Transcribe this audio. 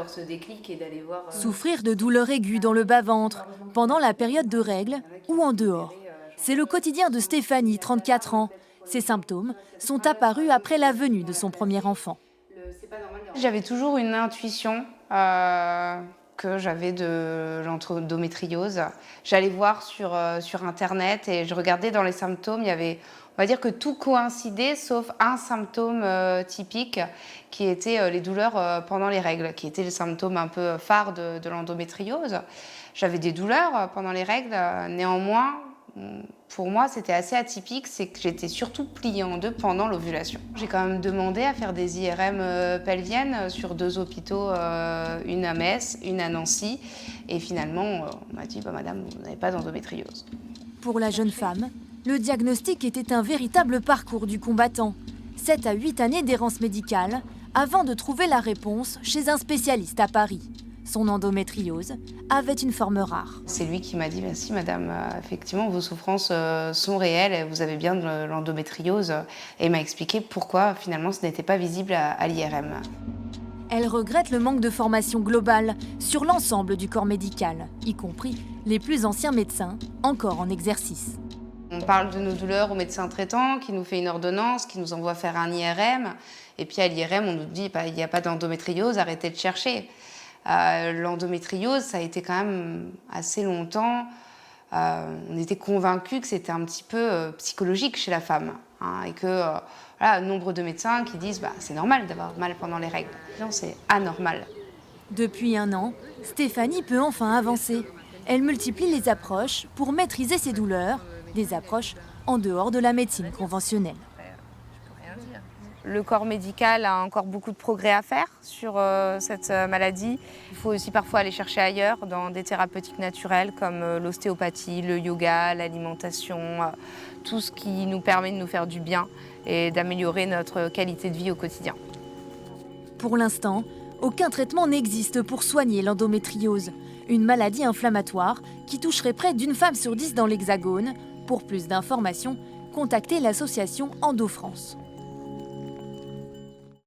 avoir ce déclic et d'aller voir... Souffrir de douleurs aiguës dans le bas-ventre, pendant la période de règles ou en dehors. C'est le quotidien de Stéphanie, 34 ans. Ces symptômes sont apparus après la venue de son premier enfant. J'avais toujours une intuition que j'avais de l'endométriose. J'allais voir sur Internet et je regardais dans les symptômes, il y avait, on va dire que tout coïncidait sauf un symptôme typique qui était les douleurs pendant les règles, qui était le symptôme un peu phare de l'endométriose. J'avais des douleurs pendant les règles, néanmoins, pour moi, c'était assez atypique, c'est que j'étais surtout pliée en deux pendant l'ovulation. J'ai quand même demandé à faire des IRM pelviennes sur 2 hôpitaux, une à Metz, une à Nancy. Et finalement, on m'a dit, madame, vous n'avez pas d'endométriose. Pour la jeune femme, le diagnostic était un véritable parcours du combattant. 7 à 8 années d'errance médicale avant de trouver la réponse chez un spécialiste à Paris. Son endométriose avait une forme rare. C'est lui qui m'a dit, si madame, effectivement vos souffrances sont réelles, vous avez bien de l'endométriose. Et il m'a expliqué pourquoi finalement ce n'était pas visible à l'IRM. Elle regrette le manque de formation globale sur l'ensemble du corps médical, y compris les plus anciens médecins encore en exercice. On parle de nos douleurs au médecin traitant qui nous fait une ordonnance, qui nous envoie faire un IRM. Et puis à l'IRM, on nous dit il n'y a pas d'endométriose, arrêtez de chercher. L'endométriose, ça a été quand même assez longtemps. On était convaincus que c'était un petit peu psychologique chez la femme. Et que nombre de médecins qui disent c'est normal d'avoir mal pendant les règles. Non, c'est anormal. Depuis 1 an, Stéphanie peut enfin avancer. Elle multiplie les approches pour maîtriser ses douleurs, des approches en dehors de la médecine conventionnelle. Le corps médical a encore beaucoup de progrès à faire sur cette maladie. Il faut aussi parfois aller chercher ailleurs, dans des thérapeutiques naturelles comme l'ostéopathie, le yoga, l'alimentation, tout ce qui nous permet de nous faire du bien et d'améliorer notre qualité de vie au quotidien. Pour l'instant, aucun traitement n'existe pour soigner l'endométriose, une maladie inflammatoire qui toucherait près d'1 femme sur 10 dans l'Hexagone. Pour plus d'informations, contactez l'association EndoFrance.